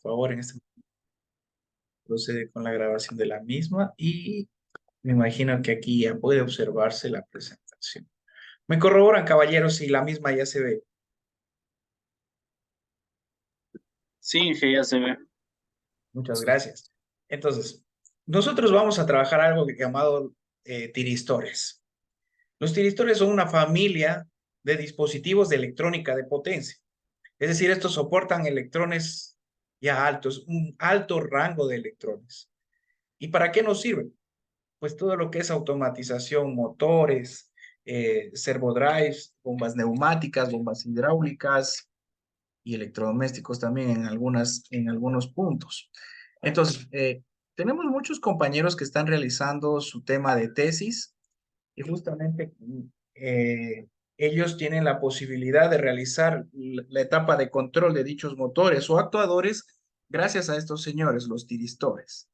favor, en este momento procede con la grabación de la misma y me imagino que aquí ya puede observarse la presentación. Me corroboran, caballeros, si la misma ya se ve. Sí, que ya se ve. Muchas gracias. Entonces, nosotros vamos a trabajar algo llamado tiristores. Los tiristores son una familia de dispositivos de electrónica de potencia. Es decir, estos soportan electrones ya altos, un alto rango de electrones. ¿Y para qué nos sirven? Pues todo lo que es automatización, motores, servodrives, bombas neumáticas, bombas hidráulicas y electrodomésticos también en algunos puntos. Entonces, tenemos muchos compañeros que están realizando su tema de tesis y justamente ellos tienen la posibilidad de realizar la etapa de control de dichos motores o actuadores gracias a estos señores, los tiristores.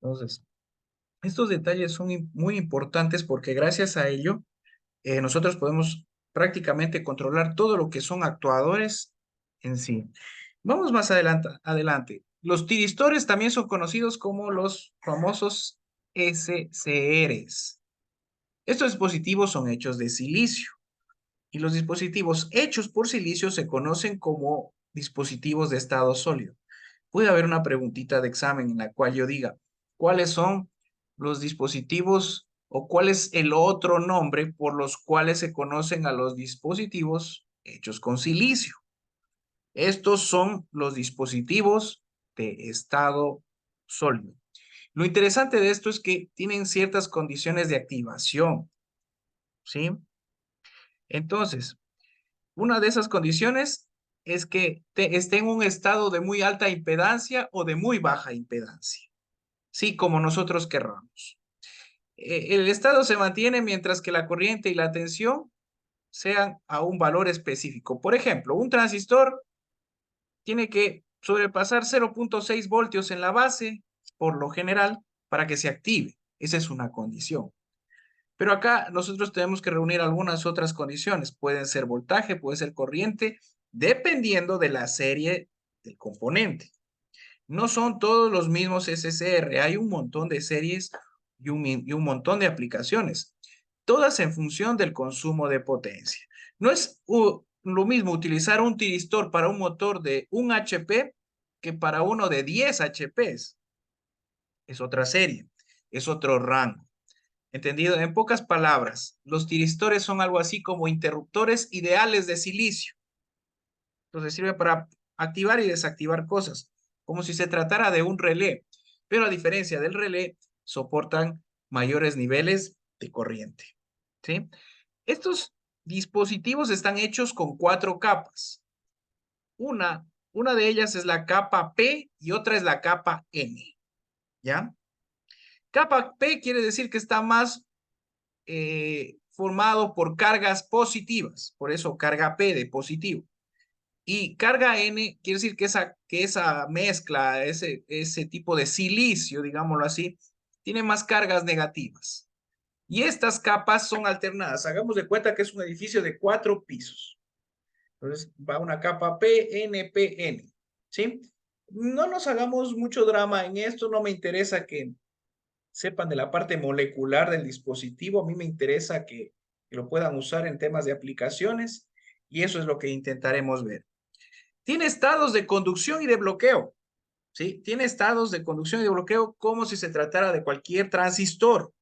Entonces, estos detalles son muy importantes porque gracias a ello nosotros podemos prácticamente controlar todo lo que son actuadores en sí. Vamos más adelante. Los tiristores también son conocidos como los famosos SCRs. Estos dispositivos son hechos de silicio y los dispositivos hechos por silicio se conocen como dispositivos de estado sólido. Puede haber una preguntita de examen en la cual yo diga, ¿cuáles son los dispositivos o cuál es el otro nombre por los cuales se conocen a los dispositivos hechos con silicio? Estos son los dispositivos de estado sólido. Lo interesante de esto es que tienen ciertas condiciones de activación, ¿sí? Entonces, una de esas condiciones es que esté en un estado de muy alta impedancia o de muy baja impedancia, sí, como nosotros querramos. El estado se mantiene mientras que la corriente y la tensión sean a un valor específico. Por ejemplo, un transistor tiene que sobrepasar 0,6 voltios en la base, por lo general, para que se active. Esa es una condición. Pero acá nosotros tenemos que reunir algunas otras condiciones. Pueden ser voltaje, puede ser corriente, dependiendo de la serie del componente. No son todos los mismos SCR. Hay un montón de series y un montón de aplicaciones, todas en función del consumo de potencia. No es lo mismo utilizar un tiristor para un motor de 1 HP que para uno de 10 HPs. Es otra serie, es otro rango. ¿Entendido? En pocas palabras, los tiristores son algo así como interruptores ideales de silicio. Entonces sirve para activar y desactivar cosas, como si se tratara de un relé. Pero a diferencia del relé, soportan mayores niveles de corriente. ¿Sí? Estos dispositivos están hechos con 4 capas. Una de ellas es la capa P y otra es la capa N. ¿Ya? Capa P quiere decir que está más formado por cargas positivas, por eso carga P de positivo. Y carga N quiere decir que esa mezcla, ese tipo de silicio, digámoslo así, tiene más cargas negativas. Y estas capas son alternadas. Hagamos de cuenta que es un edificio de 4 pisos. Entonces va una capa P, N, P, N. ¿Sí? No nos hagamos mucho drama en esto, no me interesa que sepan de la parte molecular del dispositivo. A mí me interesa que lo puedan usar en temas de aplicaciones y eso es lo que intentaremos ver. Tiene estados de conducción y de bloqueo, ¿sí? Tiene estados de conducción y de bloqueo como si se tratara de cualquier transistor.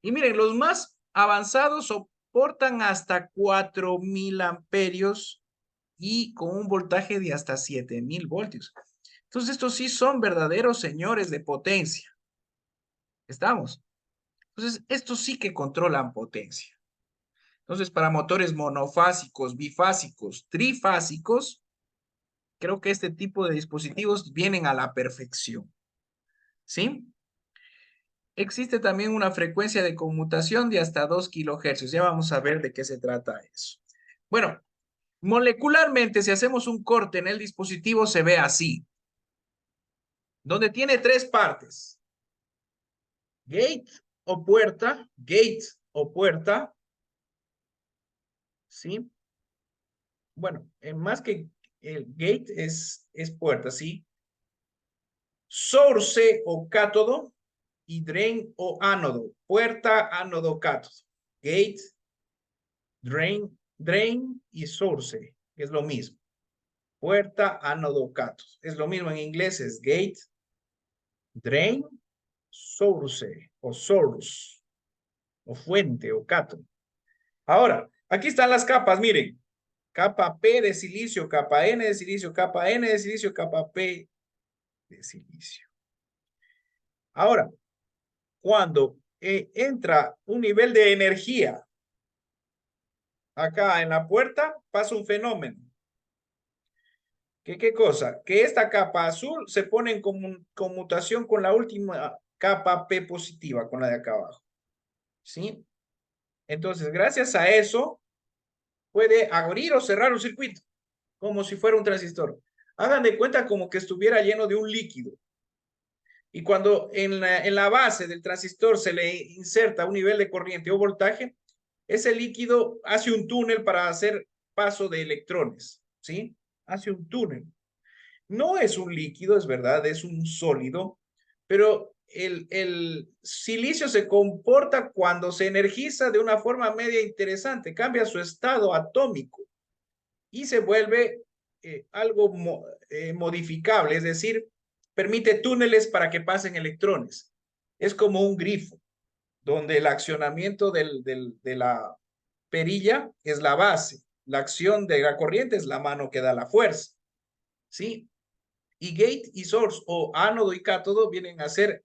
Y miren, los más avanzados soportan hasta 4.000 amperios y con un voltaje de hasta 7.000 voltios. Entonces, estos sí son verdaderos señores de potencia. ¿Estamos? Entonces, estos sí que controlan potencia. Entonces, para motores monofásicos, bifásicos, trifásicos, creo que este tipo de dispositivos vienen a la perfección. ¿Sí? existe también una frecuencia de conmutación de hasta 2 kilohercios. Ya vamos a ver de qué se trata eso. Bueno, molecularmente, si hacemos un corte en el dispositivo, se ve así, donde tiene tres partes. Gate o puerta, ¿sí? Bueno, más que el gate es puerta, ¿sí? Source o cátodo y drain o ánodo. Puerta, ánodo, cátodo. Gate, drain y source, es lo mismo. Puerta, ánodo, cátodo. Es lo mismo en inglés, es gate, drain, source o source o fuente o cátodo. Ahora, aquí están las capas, miren. Capa P de silicio, capa N de silicio, capa N de silicio, capa P de silicio. Ahora, cuando entra un nivel de energía acá en la puerta, pasa un fenómeno. ¿Qué cosa? Que esta capa azul se pone en conmutación con la última capa P positiva, con la de acá abajo. ¿Sí? Entonces, gracias a eso, puede abrir o cerrar un circuito, como si fuera un transistor. Hagan de cuenta como que estuviera lleno de un líquido. Y cuando en la base del transistor se le inserta un nivel de corriente o voltaje, ese líquido hace un túnel para hacer paso de electrones, ¿sí? Hace un túnel. No es un líquido, es verdad, es un sólido, pero el silicio se comporta cuando se energiza de una forma media interesante, cambia su estado atómico y se vuelve algo modificable, es decir, permite túneles para que pasen electrones. Es como un grifo, donde el accionamiento de la perilla es la base, la acción de la corriente es la mano que da la fuerza, ¿sí? Y gate y source, o ánodo y cátodo, vienen a ser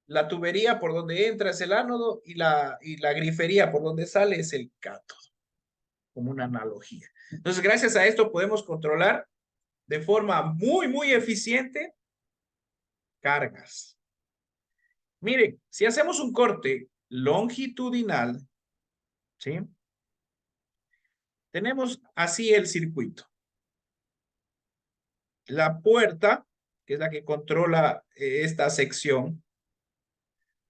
la tubería por donde entra es el ánodo y la grifería por donde sale es el cátodo, como una analogía. Entonces, gracias a esto podemos controlar de forma muy eficiente cargas. Miren, si hacemos un corte longitudinal, ¿sí? Tenemos así el circuito. La puerta, que es la que controla esta sección,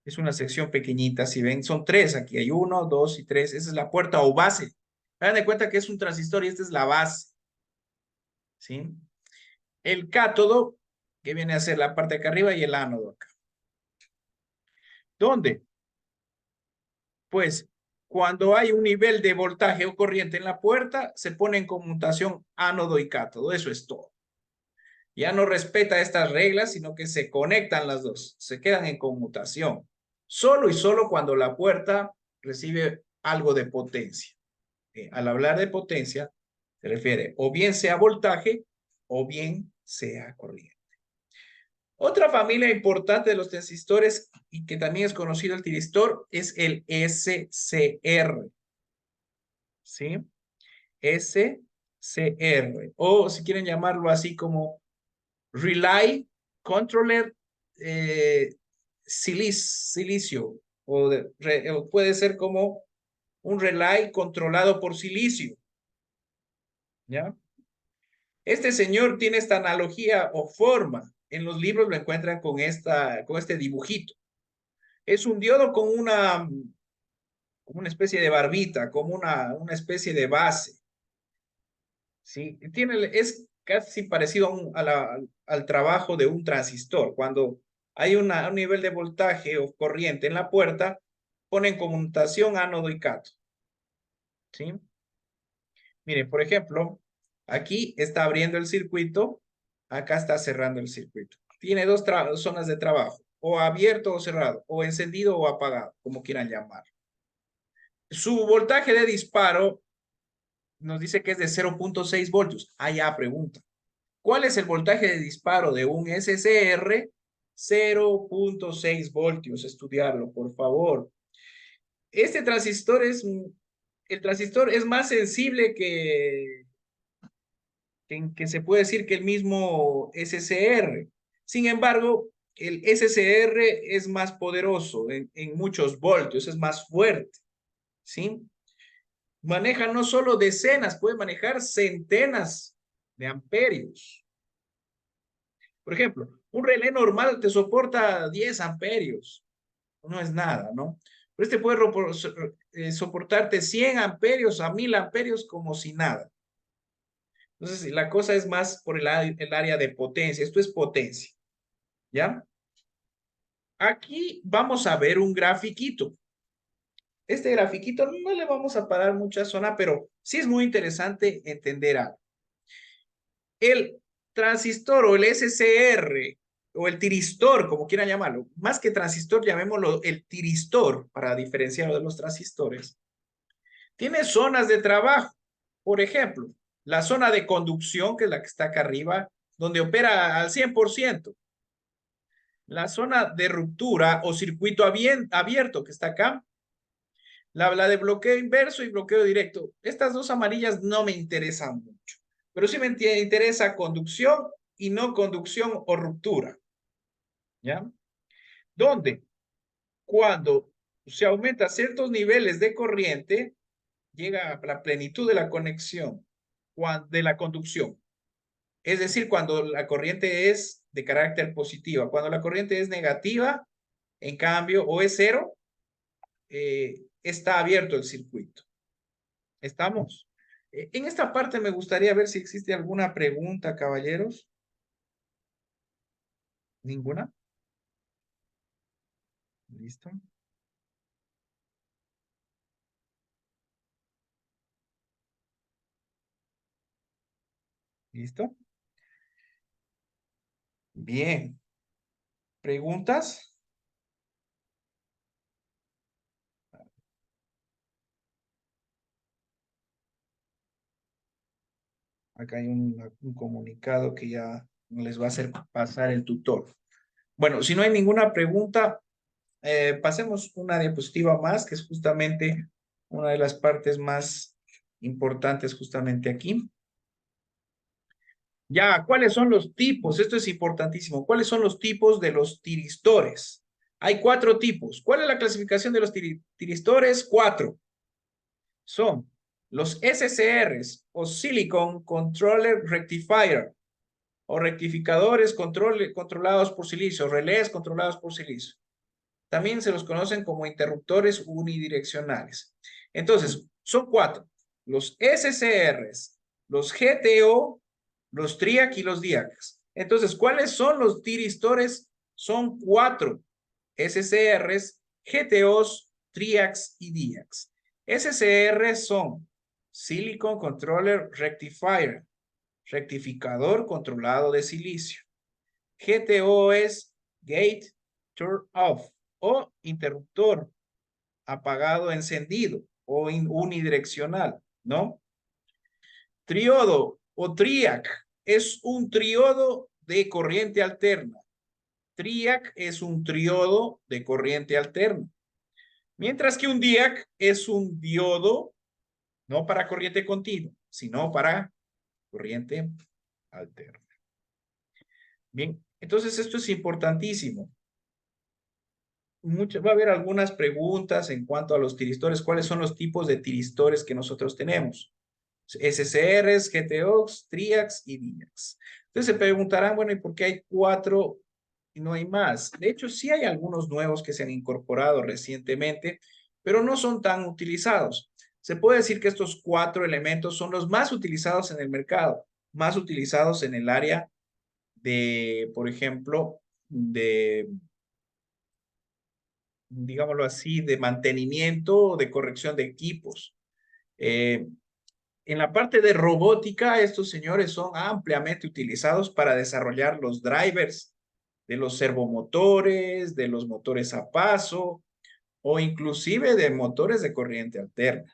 es una sección pequeñita. Si ven, son tres. Aquí hay uno, dos y tres. Esa es la puerta o base. Hagan de cuenta que es un transistor y esta es la base. ¿Sí? El cátodo, que viene a ser la parte de acá arriba, y el ánodo acá. ¿Dónde? Pues cuando hay un nivel de voltaje o corriente en la puerta, se pone en conmutación ánodo y cátodo. Eso es todo. Ya no respeta estas reglas, sino que se conectan las dos, se quedan en conmutación. Solo y solo cuando la puerta recibe algo de potencia. Al hablar de potencia, se refiere o bien sea voltaje o bien sea corriente. Otra familia importante de los transistores y que también es conocido el tiristor es el SCR. ¿Sí? SCR. O si quieren llamarlo así como Relay Controller Silicio. O puede ser como un relay controlado por silicio. ¿Ya? Este señor tiene esta analogía o forma. En los libros lo encuentran con este dibujito. Es un diodo con como una especie de barbita, como una especie de base. ¿Sí? Es casi parecido al trabajo de un transistor. Cuando hay un nivel de voltaje o corriente en la puerta, ponen conmutación ánodo y cátodo. ¿Sí? Miren, por ejemplo, aquí está abriendo el circuito, acá está cerrando el circuito. Tiene dos zonas de trabajo, o abierto o cerrado, o encendido o apagado, como quieran llamar. Su voltaje de disparo nos dice que es de 0.6 voltios. Ah, ya, pregunta. ¿Cuál es el voltaje de disparo de un SCR? 0.6 voltios. Estudiarlo, por favor. Este transistor el transistor es más sensible que se puede decir que el mismo SCR. Sin embargo, el SCR es más poderoso en muchos voltios, es más fuerte, ¿sí? Maneja no solo decenas, puede manejar centenas de amperios. Por ejemplo, un relé normal te soporta 10 amperios, no es nada, ¿no? Pero este puede soportarte 100 amperios a 1000 amperios como si nada. Entonces, la cosa es más por el área de potencia. Esto es potencia, ¿ya? Aquí vamos a ver un grafiquito. Este grafiquito no le vamos a parar mucha zona, pero sí es muy interesante entender algo. El transistor o el SCR o el tiristor, como quieran llamarlo, más que transistor, llamémoslo el tiristor para diferenciarlo de los transistores, tiene zonas de trabajo. Por ejemplo, la zona de conducción, que es la que está acá arriba, donde opera al 100%. La zona de ruptura o circuito abierto, que está acá. La de bloqueo inverso y bloqueo directo. Estas dos amarillas no me interesan mucho, pero sí me interesa conducción y no conducción o ruptura. ¿Ya? Donde cuando se aumenta ciertos niveles de corriente, llega a la plenitud de la conexión, de la conducción. Es decir, cuando la corriente es de carácter positiva. Cuando la corriente es negativa, en cambio, o es cero, está abierto el circuito. ¿Estamos? En esta parte me gustaría ver si existe alguna pregunta, caballeros. ¿Ninguna? ¿Listo? ¿Listo? Bien. ¿Preguntas? Acá hay un comunicado que ya les va a hacer pasar el tutor. Bueno, si no hay ninguna pregunta, pasemos una diapositiva más, que es justamente una de las partes más importantes justamente aquí. Ya, ¿cuáles son los tipos? Esto es importantísimo. ¿Cuáles son los tipos de los tiristores? Hay 4 tipos. ¿Cuál es la clasificación de los tiristores? 4. Son los SCRs o Silicon Controller Rectifier o rectificadores controlados por silicio, relés controlados por silicio. También se los conocen como interruptores unidireccionales. Entonces, son 4. Los SCRs, los GTO, los TRIAC y los DIACs. Entonces, ¿cuáles son los tiristores? Son 4. SCRs, GTOs, TRIACs y DIACs. SCRs son Silicon Controller Rectifier, rectificador controlado de silicio. GTO es Gate Turn Off o interruptor apagado encendido o unidireccional, ¿no? Triodo o TRIAC es un triodo de corriente alterna. TRIAC es un triodo de corriente alterna. Mientras que un DIAC es un diodo no para corriente continua, sino para corriente alterna. Bien, entonces esto es importantísimo. Va a haber algunas preguntas en cuanto a los tiristores. ¿Cuáles son los tipos de tiristores que nosotros tenemos? SCRs, GTOs, TRIACs y DIACs. Entonces se preguntarán, bueno, ¿y por qué hay 4 y no hay más? De hecho, sí hay algunos nuevos que se han incorporado recientemente, pero no son tan utilizados. Se puede decir que estos 4 elementos son los más utilizados en el mercado, más utilizados en el área de, por ejemplo, de, digámoslo así, de mantenimiento o de corrección de equipos. En la parte de robótica, estos señores son ampliamente utilizados para desarrollar los drivers de los servomotores, de los motores a paso o inclusive de motores de corriente alterna.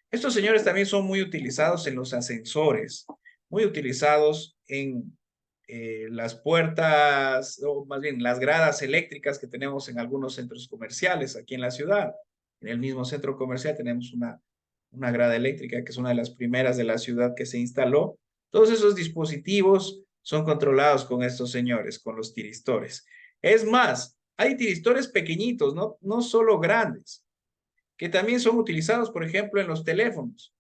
Estos señores también son muy utilizados en los ascensores, muy utilizados en las puertas, o más bien las gradas eléctricas que tenemos en algunos centros comerciales aquí en la ciudad. En el mismo centro comercial tenemos una grada eléctrica que es una de las primeras de la ciudad que se instaló. Todos esos dispositivos son controlados con estos señores, con los tiristores. Es más, hay tiristores pequeñitos, no solo grandes, que también son utilizados, por ejemplo, en los teléfonos.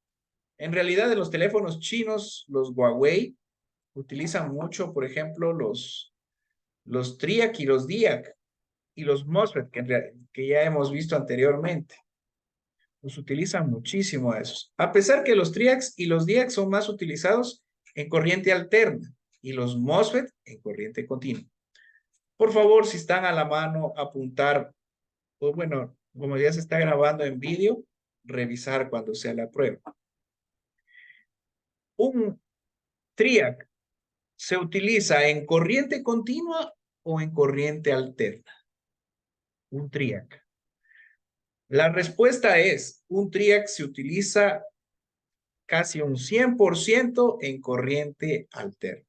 En realidad, en los teléfonos chinos, los Huawei, utilizan mucho, por ejemplo, los TRIAC y los DIAC y los MOSFET que ya hemos visto anteriormente. Los utilizan muchísimo a esos. A pesar que los TRIACs y los DIACs son más utilizados en corriente alterna y los MOSFET en corriente continua. Por favor, si están a la mano, apuntar, o bueno, como ya se está grabando en vídeo, revisar cuando sea la prueba. Un TRIAC se utiliza en corriente continua o en corriente alterna. Un TRIAC. La respuesta es, un TRIAC se utiliza casi un 100% en corriente alterna.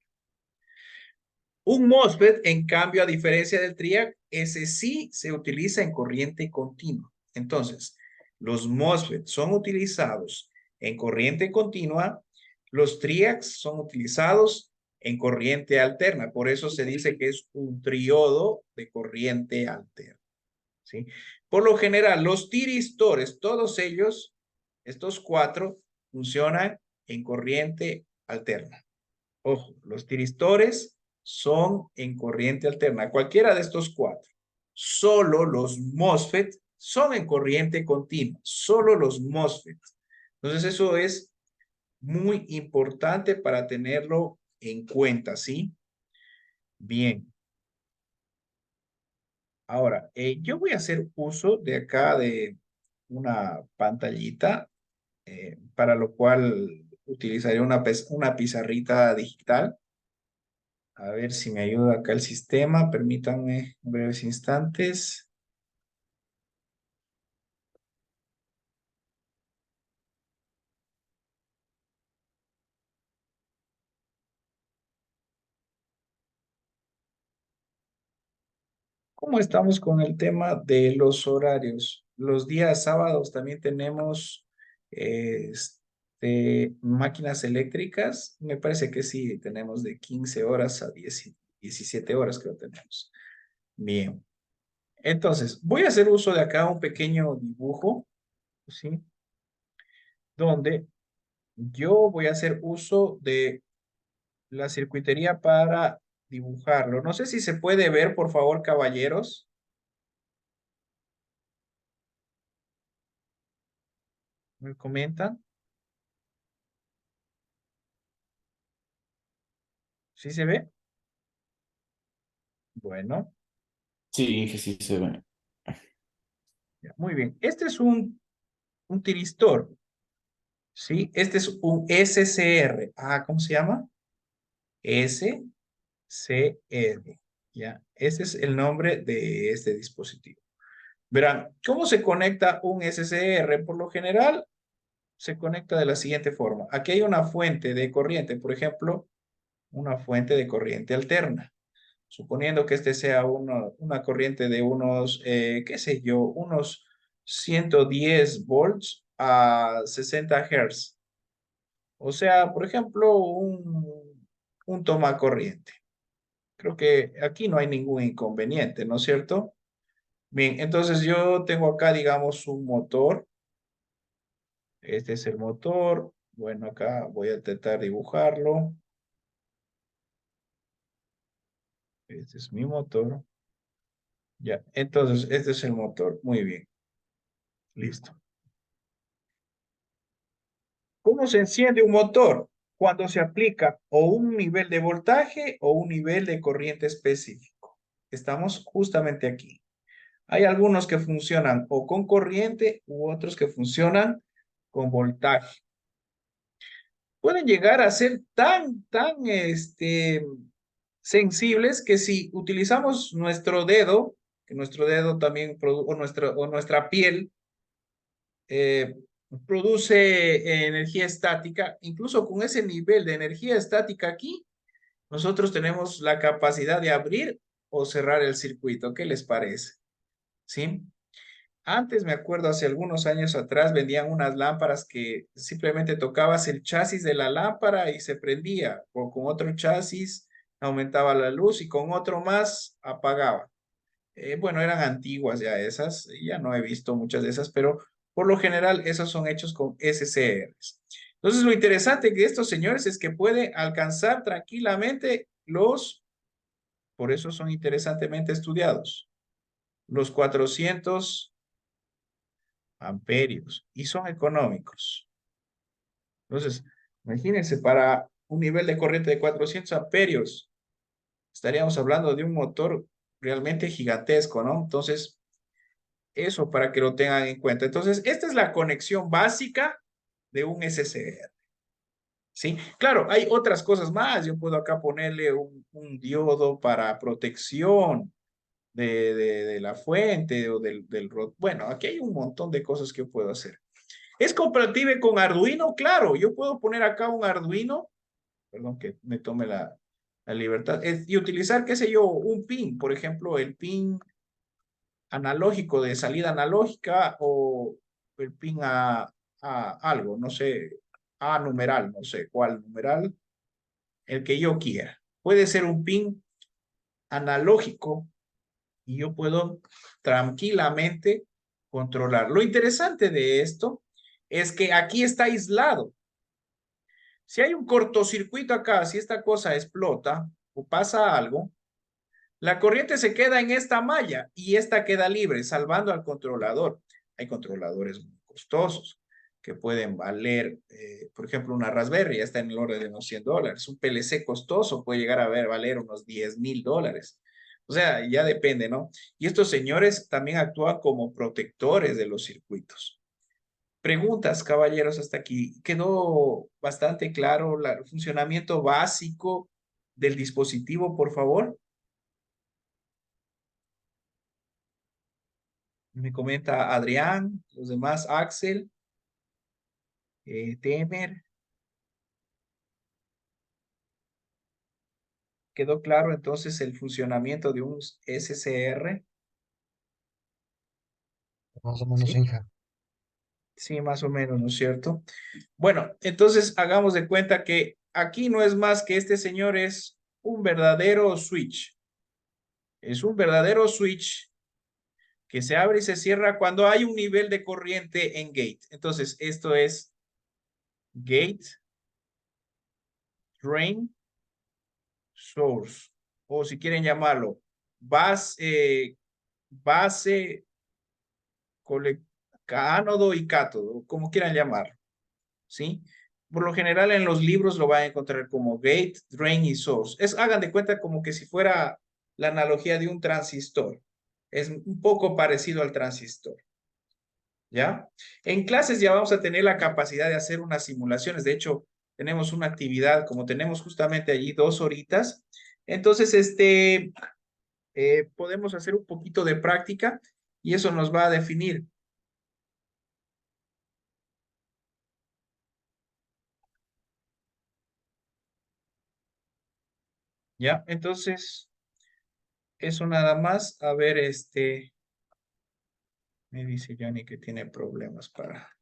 Un MOSFET, en cambio, a diferencia del TRIAC, ese sí se utiliza en corriente continua. Entonces, los MOSFET son utilizados en corriente continua, los TRIACs son utilizados en corriente alterna. Por eso se dice que es un triodo de corriente alterna. ¿Sí? Por lo general, los tiristores, todos ellos, estos cuatro, funcionan en corriente alterna. Ojo, los tiristores son en corriente alterna, cualquiera de estos cuatro. Solo los MOSFET son en corriente continua, solo los MOSFET. Entonces eso es muy importante para tenerlo en cuenta, ¿sí? Bien. Ahora, yo voy a hacer uso de acá de una pantallita, para lo cual utilizaré una pizarrita digital. A ver si me ayuda acá el sistema. Permítanme breves instantes. ¿Cómo estamos con el tema de los horarios? Los días sábados también tenemos máquinas eléctricas. Me parece que sí, tenemos de 15 horas a 17 horas que lo tenemos. Bien. Entonces, voy a hacer uso de acá un pequeño dibujo, ¿sí? Donde yo voy a hacer uso de la circuitería para dibujarlo. No sé si se puede ver, por favor, caballeros. ¿Me comentan? ¿Sí se ve? Bueno, Sí, que sí se ve. ya, muy bien. Este es un tiristor, ¿sí? Este es un SCR. Ah, ¿cómo se llama? SCR. Ya, ese es el nombre de este dispositivo. Verán, ¿cómo se conecta un SCR? Por lo general, se conecta de la siguiente forma. Aquí hay una fuente de corriente, por ejemplo, una fuente de corriente alterna. Suponiendo que este sea una corriente de unos, qué sé yo, unos 110 volts a 60 Hz. O sea, por ejemplo, un toma corriente. Creo que aquí no hay ningún inconveniente, ¿no es cierto? Bien, entonces yo tengo acá, digamos, un motor. Este es el motor. Bueno, acá voy a intentar dibujarlo. Este es mi motor. Ya, entonces este es el motor. Muy bien, listo. ¿Cómo se enciende un motor? Cuando se aplica o un nivel de voltaje o un nivel de corriente específico. Estamos justamente aquí. Hay algunos que funcionan o con corriente u otros que funcionan con voltaje. Pueden llegar a ser tan sensibles que si utilizamos nuestro dedo, que nuestro dedo también o nuestra piel eh, produce energía estática, incluso con ese nivel de energía estática aquí, nosotros tenemos la capacidad de abrir o cerrar el circuito. ¿Qué les parece? ¿Sí? Antes, me acuerdo, hace algunos años atrás, vendían unas lámparas que simplemente tocabas el chasis de la lámpara y se prendía, o con otro chasis aumentaba la luz y con otro más apagaba. Bueno, eran antiguas ya esas, ya no he visto muchas de esas, pero por lo general esos son hechos con SCRs. Entonces, lo interesante de estos señores es que puede alcanzar tranquilamente por eso son interesantemente estudiados, los 400 amperios y son económicos. Entonces, imagínense, para un nivel de corriente de 400 amperios, estaríamos hablando de un motor realmente gigantesco, ¿no? Entonces, eso para que lo tengan en cuenta. Entonces, esta es la conexión básica de un SCR. ¿Sí? Claro, hay otras cosas más. Yo puedo acá ponerle un diodo para protección de la fuente o Bueno, aquí hay un montón de cosas que yo puedo hacer. ¿Es compatible con Arduino? Claro, yo puedo poner acá un Arduino, perdón que me tome la libertad, y utilizar, qué sé yo, un pin, por ejemplo, el pin analógico de salida analógica o el pin a algo, no sé, a numeral, no sé cuál numeral, el que yo quiera. Puede ser un pin analógico y yo puedo tranquilamente controlar. Lo interesante de esto es que aquí está aislado. Si hay un cortocircuito acá, si esta cosa explota o pasa algo, la corriente se queda en esta malla y esta queda libre, salvando al controlador. Hay controladores muy costosos que pueden valer, por ejemplo, una Raspberry ya está en el orden de unos $100. Un PLC costoso puede llegar a valer unos $10,000. O sea, ya depende, ¿no? Y estos señores también actúan como protectores de los circuitos. Preguntas, caballeros, hasta aquí. ¿Quedó bastante claro el funcionamiento básico del dispositivo, por favor? Me comenta Adrián, los demás, Axel, Temer. ¿Quedó claro entonces el funcionamiento de un SCR? Más o menos, Sí, Inge. sí, más o menos, ¿no es cierto? Bueno, entonces hagamos de cuenta que aquí no es más que este señor es un verdadero switch. Es un verdadero switch que se abre y se cierra cuando hay un nivel de corriente en gate. Entonces, esto es gate, drain, source, o si quieren llamarlo, base, ánodo y cátodo, como quieran llamarlo, ¿sí? Por lo general en los libros lo van a encontrar como gate, drain y source. Hagan de cuenta como que si fuera la analogía de un transistor. Es un poco parecido al transistor. ¿Ya? En clases ya vamos a tener la capacidad de hacer unas simulaciones. De hecho, tenemos una actividad, como tenemos justamente allí 2 horitas. Entonces, podemos hacer un poquito de práctica y eso nos va a definir. ¿Ya? Entonces, eso nada más. A ver, me dice Johnny que tiene problemas para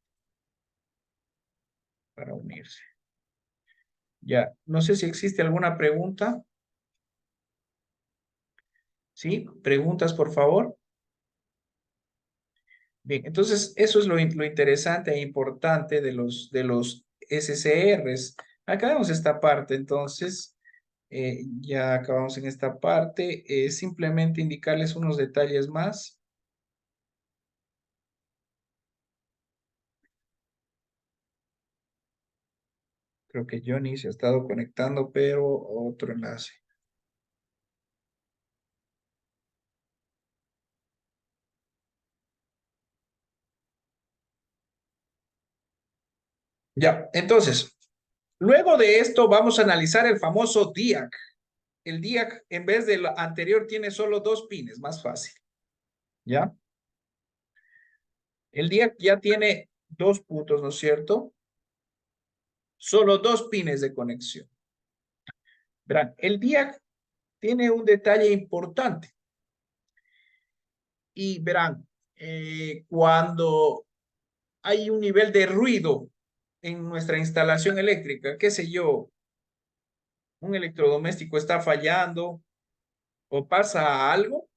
unirse. Ya, no sé si existe alguna pregunta. ¿Sí? Preguntas, por favor. Bien, entonces eso es lo interesante e importante de los SCRs. Acabamos esta parte, entonces ya acabamos en esta parte. Simplemente indicarles unos detalles más. Creo que Johnny se ha estado conectando, pero otro enlace. Ya, entonces, luego de esto vamos a analizar el famoso DIAC. El DIAC, en vez del anterior, tiene solo 2 pines, más fácil. ¿Ya? El DIAC ya tiene 2 puntos, ¿no es cierto? Solo 2 pines de conexión. Verán, el DIAC tiene un detalle importante. Y verán, cuando hay un nivel de ruido en nuestra instalación eléctrica, qué sé yo, un electrodoméstico está fallando o pasa algo,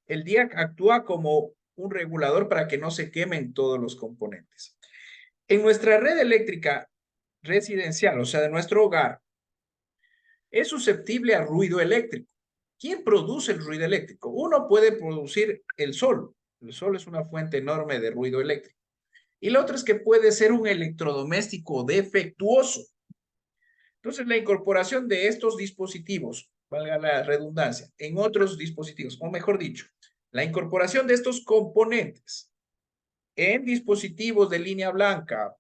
El DIAC actúa como un regulador para que no se quemen todos los componentes. En nuestra red eléctrica residencial, o sea, de nuestro hogar, es susceptible a ruido eléctrico. ¿Quién produce el ruido eléctrico? Uno puede producir el sol. El sol es una fuente enorme de ruido eléctrico. Y la otra es que puede ser un electrodoméstico defectuoso. Entonces, la incorporación de estos dispositivos, valga la redundancia, en otros dispositivos, o mejor dicho, la incorporación de estos componentes en dispositivos de línea blanca,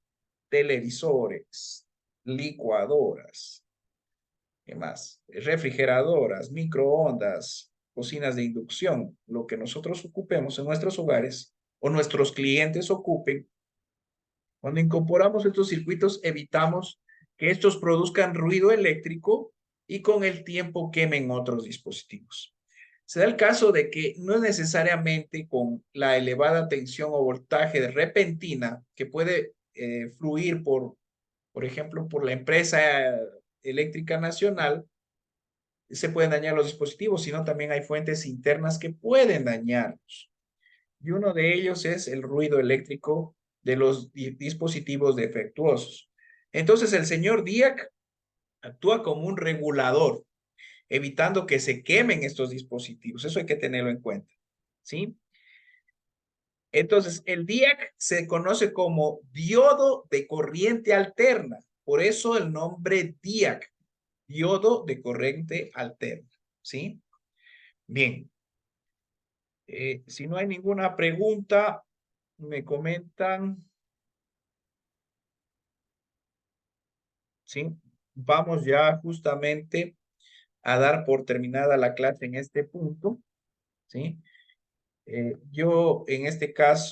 televisores, licuadoras, ¿qué más? Refrigeradoras, microondas, cocinas de inducción, lo que nosotros ocupemos en nuestros hogares o nuestros clientes ocupen. Cuando incorporamos estos circuitos, evitamos que estos produzcan ruido eléctrico y con el tiempo quemen otros dispositivos. Se da el caso de que no es necesariamente con la elevada tensión o voltaje de repentina que puede fluir por ejemplo, por la empresa eléctrica nacional, se pueden dañar los dispositivos, sino también hay fuentes internas que pueden dañarlos. Y uno de ellos es el ruido eléctrico de los dispositivos defectuosos. Entonces, el señor DIAC actúa como un regulador, evitando que se quemen estos dispositivos. Eso hay que tenerlo en cuenta, ¿sí? Entonces, el DIAC se conoce como diodo de corriente alterna. Por eso el nombre DIAC, diodo de corriente alterna, ¿sí? Bien. Si no hay ninguna pregunta, me comentan, ¿sí? Vamos ya justamente a dar por terminada la clase en este punto, ¿sí? Yo en este caso